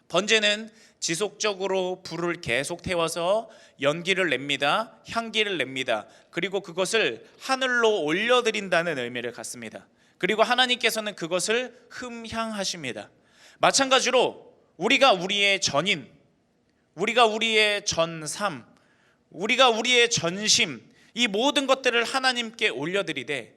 번제는 지속적으로 불을 계속 태워서 연기를 냅니다. 향기를 냅니다. 그리고 그것을 하늘로 올려드린다는 의미를 갖습니다. 그리고 하나님께서는 그것을 흠향하십니다. 마찬가지로 우리가 우리의 전인, 우리가 우리의 전삼, 우리가 우리의 전심, 이 모든 것들을 하나님께 올려드리되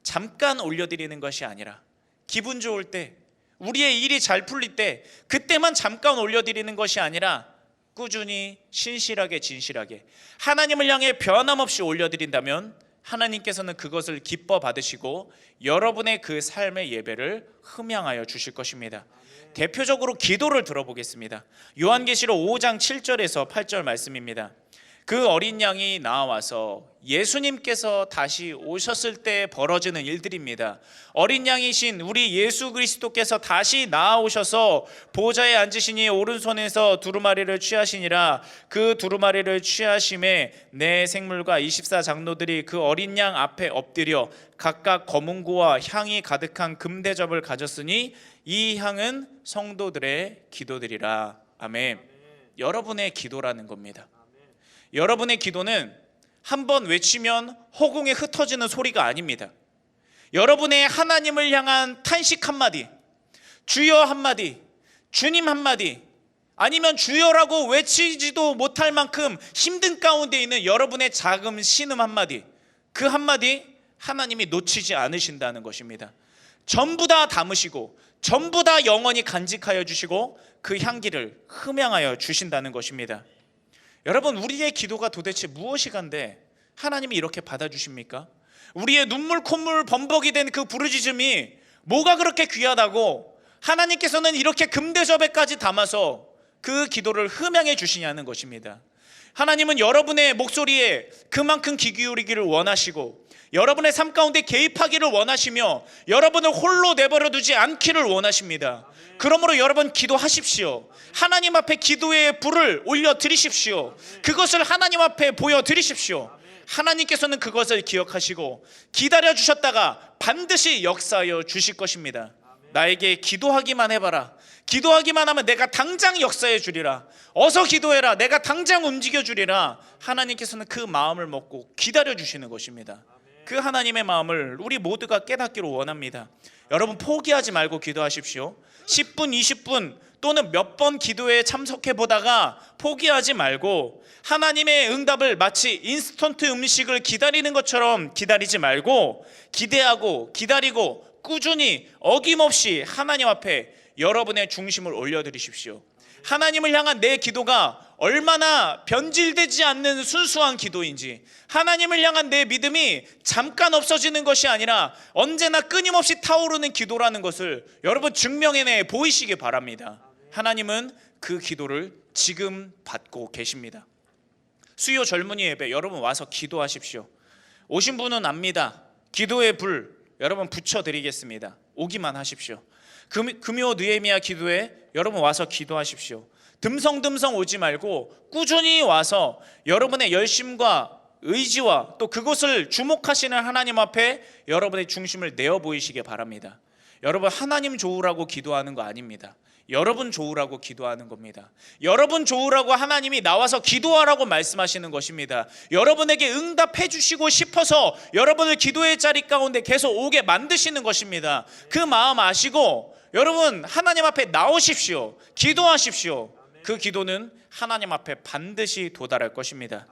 잠깐 올려드리는 것이 아니라 기분 좋을 때, 우리의 일이 잘 풀릴 때 그때만 잠깐 올려드리는 것이 아니라 꾸준히 신실하게 진실하게 하나님을 향해 변함없이 올려드린다면 하나님께서는 그것을 기뻐 받으시고 여러분의 그 삶의 예배를 흠양하여 주실 것입니다. 대표적으로 기도를 들어보겠습니다. 요한계시록 5장 7절에서 8절 말씀입니다. 그 어린 양이 나와서 예수님께서 다시 오셨을 때 벌어지는 일들입니다. 어린 양이신 우리 예수 그리스도께서 다시 나아오셔서 보좌에 앉으시니 오른손에서 두루마리를 취하시니라. 그 두루마리를 취하심에 내 생물과 24장로들이 그 어린 양 앞에 엎드려 각각 검은고와 향이 가득한 금대접을 가졌으니 이 향은 성도들의 기도들이라. 아멘. 여러분의 기도라는 겁니다. 여러분의 기도는 한번 외치면 허공에 흩어지는 소리가 아닙니다. 여러분의 하나님을 향한 탄식 한마디, 주여 한마디, 주님 한마디, 아니면 주여라고 외치지도 못할 만큼 힘든 가운데 있는 여러분의 작은 신음 한마디, 그 한마디 하나님이 놓치지 않으신다는 것입니다. 전부 다 담으시고 전부 다 영원히 간직하여 주시고 그 향기를 흠양하여 주신다는 것입니다. 여러분, 우리의 기도가 도대체 무엇이간데 하나님이 이렇게 받아주십니까? 우리의 눈물 콧물 범벅이 된 그 부르짖음이 뭐가 그렇게 귀하다고 하나님께서는 이렇게 금대접에까지 담아서 그 기도를 흠양해 주시냐는 것입니다. 하나님은 여러분의 목소리에 그만큼 귀 기울이기를 원하시고 여러분의 삶 가운데 개입하기를 원하시며 여러분을 홀로 내버려 두지 않기를 원하십니다. 그러므로 여러분 기도하십시오. 하나님 앞에 기도의 불을 올려드리십시오. 그것을 하나님 앞에 보여드리십시오. 하나님께서는 그것을 기억하시고 기다려주셨다가 반드시 역사하여 주실 것입니다. 나에게 기도하기만 해봐라. 기도하기만 하면 내가 당장 역사해 주리라. 어서 기도해라. 내가 당장 움직여 주리라. 하나님께서는 그 마음을 먹고 기다려 주시는 것입니다. 그 하나님의 마음을 우리 모두가 깨닫기를 원합니다. 여러분, 포기하지 말고 기도하십시오. 10분, 20분 또는 몇 번 기도에 참석해 보다가 포기하지 말고 하나님의 응답을 마치 인스턴트 음식을 기다리는 것처럼 기다리지 말고 기대하고 기다리고 꾸준히 어김없이 하나님 앞에 여러분의 중심을 올려드리십시오. 하나님을 향한 내 기도가 얼마나 변질되지 않는 순수한 기도인지, 하나님을 향한 내 믿음이 잠깐 없어지는 것이 아니라 언제나 끊임없이 타오르는 기도라는 것을 여러분 증명해내 보이시기 바랍니다. 하나님은 그 기도를 지금 받고 계십니다. 수요 젊은이 예배 여러분 와서 기도하십시오. 오신 분은 압니다. 기도의 불 여러분 붙여드리겠습니다. 오기만 하십시오. 금요 느헤미야 기도회 여러분 와서 기도하십시오. 듬성듬성 오지 말고 꾸준히 와서 여러분의 열심과 의지와 또 그것을 주목하시는 하나님 앞에 여러분의 중심을 내어 보이시기 바랍니다. 여러분, 하나님 좋으라고 기도하는 거 아닙니다. 여러분 좋으라고 기도하는 겁니다. 여러분 좋으라고 하나님이 나와서 기도하라고 말씀하시는 것입니다. 여러분에게 응답해 주시고 싶어서 여러분을 기도의 자리 가운데 계속 오게 만드시는 것입니다. 그 마음 아시고 여러분 하나님 앞에 나오십시오. 기도하십시오. 그 기도는 하나님 앞에 반드시 도달할 것입니다.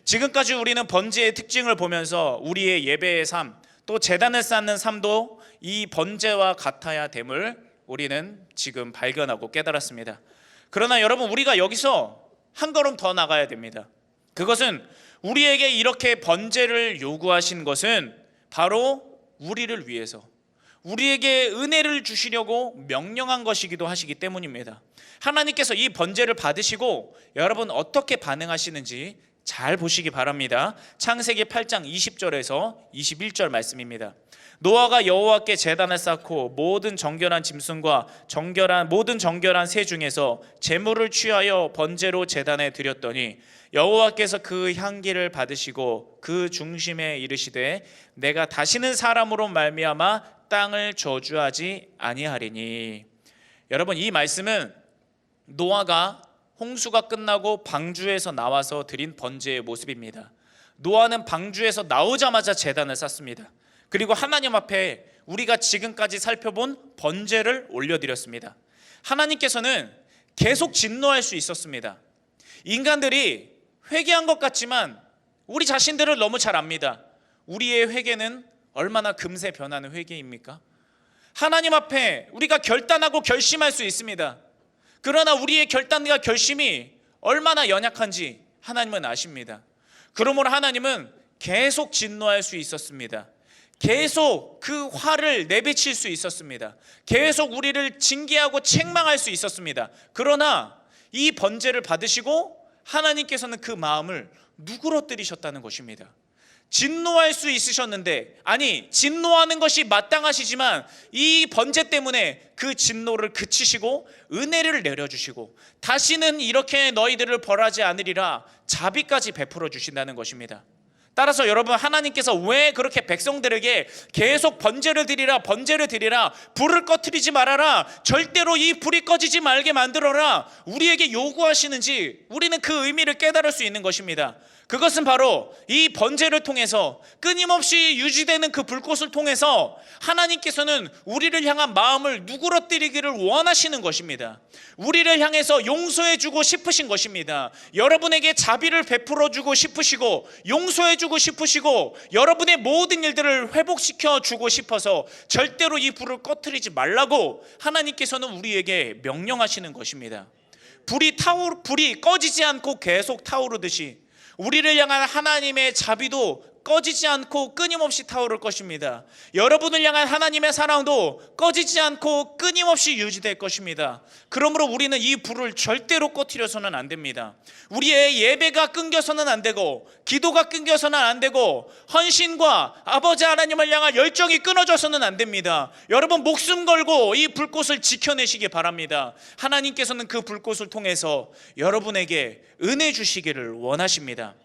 지금까지 우리는 번제의 특징을 보면서 우리의 예배의 삶, 또 제단을 쌓는 삶도 이 번제와 같아야 됨을 우리는 지금 발견하고 깨달았습니다. 그러나 여러분, 우리가 여기서 한 걸음 더 나가야 됩니다. 그것은 우리에게 이렇게 번제를 요구하신 것은 바로 우리를 위해서 우리에게 은혜를 주시려고 명령한 것이기도 하시기 때문입니다. 하나님께서 이 번제를 받으시고 여러분 어떻게 반응하시는지 잘 보시기 바랍니다. 창세기 8장 20절에서 21절 말씀입니다. 노아가 여호와께 제단을 쌓고 모든 정결한 짐승과 모든 정결한 새 중에서 제물을 취하여 번제로 제단에 드렸더니 여호와께서 그 향기를 받으시고 그 중심에 이르시되 내가 다시는 사람으로 말미암아 땅을 저주하지 아니하리니. 여러분, 이 말씀은 노아가 홍수가 끝나고 방주에서 나와서 드린 번제의 모습입니다. 노아는 방주에서 나오자마자 제단을 쌓습니다. 그리고 하나님 앞에 우리가 지금까지 살펴본 번제를 올려드렸습니다. 하나님께서는 계속 진노할 수 있었습니다. 인간들이 회개한 것 같지만 우리 자신들을 너무 잘 압니다. 우리의 회개는 얼마나 금세 변하는 회개입니까? 하나님 앞에 우리가 결단하고 결심할 수 있습니다. 그러나 우리의 결단과 결심이 얼마나 연약한지 하나님은 아십니다. 그러므로 하나님은 계속 진노할 수 있었습니다. 계속 그 화를 내비칠 수 있었습니다. 계속 우리를 징계하고 책망할 수 있었습니다. 그러나 이 번제를 받으시고 하나님께서는 그 마음을 누그러뜨리셨다는 것입니다. 진노할 수 있으셨는데, 아니 진노하는 것이 마땅하시지만 이 번제 때문에 그 진노를 그치시고 은혜를 내려주시고 다시는 이렇게 너희들을 벌하지 않으리라 자비까지 베풀어 주신다는 것입니다. 따라서 여러분, 하나님께서 왜 그렇게 백성들에게 계속 번제를 드리라 불을 꺼트리지 말아라, 절대로 이 불이 꺼지지 말게 만들어라 우리에게 요구하시는지 우리는 그 의미를 깨달을 수 있는 것입니다. 그것은 바로 이 번제를 통해서 끊임없이 유지되는 그 불꽃을 통해서 하나님께서는 우리를 향한 마음을 누그러뜨리기를 원하시는 것입니다. 우리를 향해서 용서해주고 싶으신 것입니다. 여러분에게 자비를 베풀어주고 싶으시고 용서해주고 싶으시고 여러분의 모든 일들을 회복시켜주고 싶어서 절대로 이 불을 꺼트리지 말라고 하나님께서는 우리에게 명령하시는 것입니다. 불이 꺼지지 않고 계속 타오르듯이 우리를 향한 하나님의 자비도 꺼지지 않고 끊임없이 타오를 것입니다. 여러분을 향한 하나님의 사랑도 꺼지지 않고 끊임없이 유지될 것입니다. 그러므로 우리는 이 불을 절대로 꺼트려서는 안 됩니다. 우리의 예배가 끊겨서는 안 되고 기도가 끊겨서는 안 되고 헌신과 아버지 하나님을 향한 열정이 끊어져서는 안 됩니다. 여러분, 목숨 걸고 이 불꽃을 지켜내시기 바랍니다. 하나님께서는 그 불꽃을 통해서 여러분에게 은혜 주시기를 원하십니다.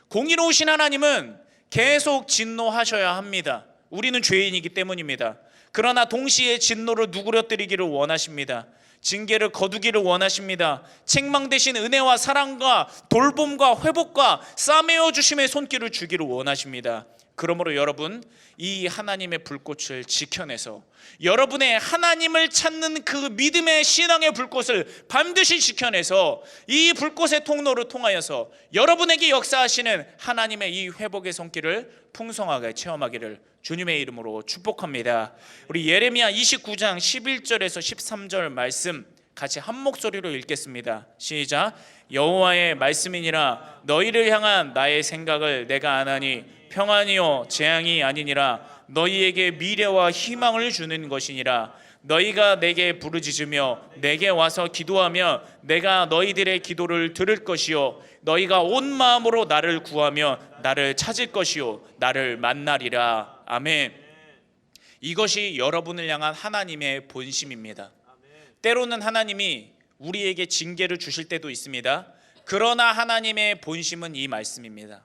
공의로우신 하나님은 계속 진노하셔야 합니다. 우리는 죄인이기 때문입니다. 그러나 동시에 진노를 누그러뜨리기를 원하십니다. 징계를 거두기를 원하십니다. 책망 대신 은혜와 사랑과 돌봄과 회복과 싸매어 주심의 손길을 주기를 원하십니다. 그러므로 여러분, 이 하나님의 불꽃을 지켜내서 여러분의 하나님을 찾는 그 믿음의 신앙의 불꽃을 반드시 지켜내서 이 불꽃의 통로를 통하여서 여러분에게 역사하시는 하나님의 이 회복의 손길을 풍성하게 체험하기를 주님의 이름으로 축복합니다. 우리 예레미야 29장 11절에서 13절 말씀 같이 한 목소리로 읽겠습니다. 시작. 여호와의 말씀이니라 너희를 향한 나의 생각을 내가 아나니 평안이요 재앙이 아니니라 너희에게 미래와 희망을 주는 것이니라. 너희가 내게 부르짖으며 내게 와서 기도하며 내가 너희들의 기도를 들을 것이요 너희가 온 마음으로 나를 구하며 나를 찾을 것이요 나를 만나리라. 아멘. 이것이 여러분을 향한 하나님의 본심입니다. 때로는 하나님이 우리에게 징계를 주실 때도 있습니다. 그러나 하나님의 본심은 이 말씀입니다.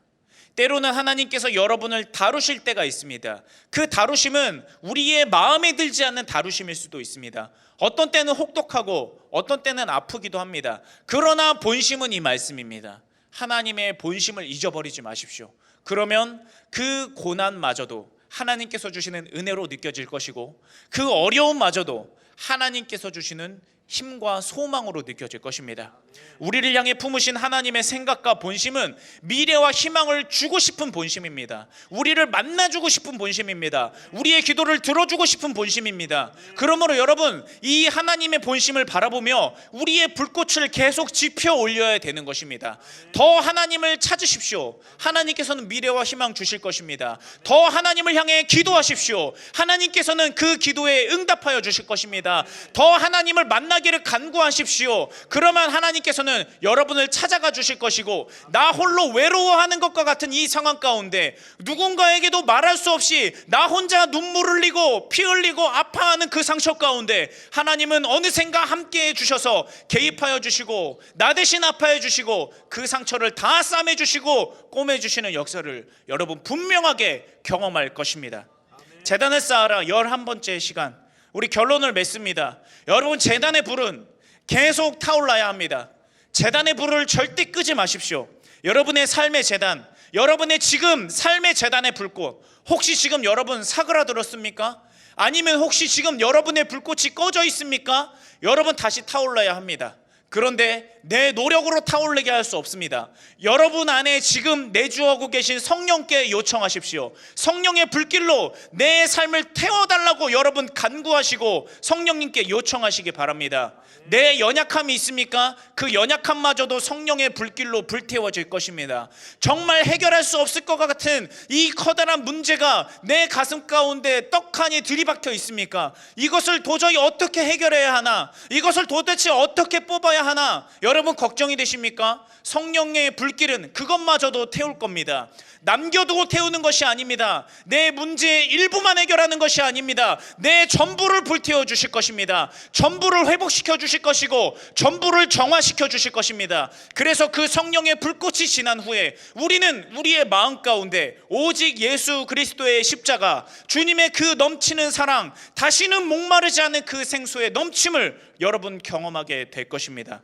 때로는 하나님께서 여러분을 다루실 때가 있습니다. 그 다루심은 우리의 마음에 들지 않는 다루심일 수도 있습니다. 어떤 때는 혹독하고 어떤 때는 아프기도 합니다. 그러나 본심은 이 말씀입니다. 하나님의 본심을 잊어버리지 마십시오. 그러면 그 고난마저도 하나님께서 주시는 은혜로 느껴질 것이고 그 어려움마저도 하나님께서 주시는 힘과 소망으로 느껴질 것입니다. 우리를 향해 품으신 하나님의 생각과 본심은 미래와 희망을 주고 싶은 본심입니다. 우리를 만나주고 싶은 본심입니다. 우리의 기도를 들어주고 싶은 본심입니다. 그러므로 여러분, 이 하나님의 본심을 바라보며 우리의 불꽃을 계속 지펴 올려야 되는 것입니다. 더 하나님을 찾으십시오. 하나님께서는 미래와 희망 주실 것입니다. 더 하나님을 향해 기도하십시오. 하나님께서는 그 기도에 응답하여 주실 것입니다. 더 하나님을 만나기 일어나기를 간구하십시오. 그러면 하나님께서는 여러분을 찾아가 주실 것이고, 나 홀로 외로워하는 것과 같은 이 상황 가운데 누군가에게도 말할 수 없이 나 혼자 눈물 흘리고 피 흘리고 아파하는 그 상처 가운데 하나님은 어느샌가 함께해 주셔서 개입하여 주시고, 나 대신 아파해 주시고, 그 상처를 다 싸매 주시고 꼬매 주시는 역사를 여러분 분명하게 경험할 것입니다. 제단을 쌓아라 11번째 시간, 우리 결론을 맺습니다. 여러분, 제단의 불은 계속 타올라야 합니다. 제단의 불을 절대 끄지 마십시오. 여러분의 삶의 제단, 여러분의 지금 삶의 제단의 불꽃, 혹시 지금 여러분 사그라들었습니까? 아니면 혹시 지금 여러분의 불꽃이 꺼져 있습니까? 여러분 다시 타올라야 합니다. 그런데 내 노력으로 타오르게 할 수 없습니다. 여러분 안에 지금 내주하고 계신 성령께 요청하십시오. 성령의 불길로 내 삶을 태워달라고 여러분 간구하시고 성령님께 요청하시기 바랍니다. 내 연약함이 있습니까? 그 연약함마저도 성령의 불길로 불태워질 것입니다. 정말 해결할 수 없을 것 같은 이 커다란 문제가 내 가슴 가운데 떡하니 들이박혀 있습니까? 이것을 도저히 어떻게 해결해야 하나? 이것을 도대체 어떻게 뽑아야 하나? 여러분 걱정이 되십니까? 성령의 불길은 그것마저도 태울 겁니다. 남겨두고 태우는 것이 아닙니다. 내 문제의 일부만 해결하는 것이 아닙니다. 내 전부를 불태워 주실 것입니다. 전부를 회복시켜 주실 것이고 전부를 정화시켜 주실 것입니다. 그래서 그 성령의 불꽃이 지난 후에 우리는 우리의 마음 가운데 오직 예수 그리스도의 십자가, 주님의 그 넘치는 사랑, 다시는 목마르지 않은 그 생수의 넘침을 여러분 경험하게 될 것입니다.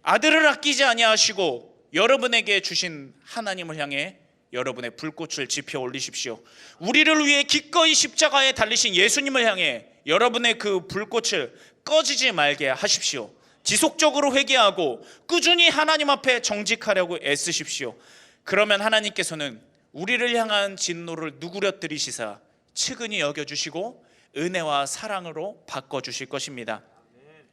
아들을 아끼지 아니하시고 여러분에게 주신 하나님을 향해 여러분의 불꽃을 지펴 올리십시오. 우리를 위해 기꺼이 십자가에 달리신 예수님을 향해 여러분의 그 불꽃을 꺼지지 말게 하십시오. 지속적으로 회개하고 꾸준히 하나님 앞에 정직하려고 애쓰십시오. 그러면 하나님께서는 우리를 향한 진노를 누구려뜨리시사 측은히 여겨주시고 은혜와 사랑으로 바꿔주실 것입니다.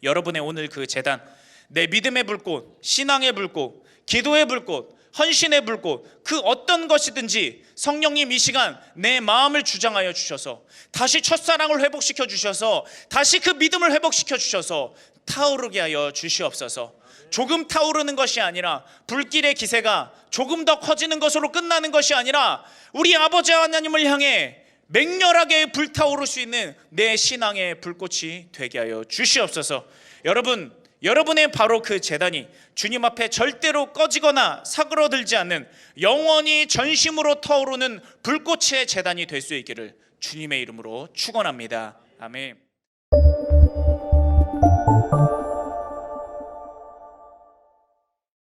여러분의 오늘 그 제단, 내 믿음의 불꽃, 신앙의 불꽃, 기도의 불꽃, 헌신의 불꽃, 그 어떤 것이든지 성령님 이 시간 내 마음을 주장하여 주셔서 다시 첫사랑을 회복시켜 주셔서 다시 그 믿음을 회복시켜 주셔서 타오르게 하여 주시옵소서. 조금 타오르는 것이 아니라 불길의 기세가 조금 더 커지는 것으로 끝나는 것이 아니라 우리 아버지 하나님을 향해 맹렬하게 불타오를 수 있는 내 신앙의 불꽃이 되게 하여 주시옵소서. 여러분의 바로 그 제단이 주님 앞에 절대로 꺼지거나 사그러들지 않는 영원히 전심으로 타오르는 불꽃의 제단이 될 수 있기를 주님의 이름으로 축원합니다. 아멘.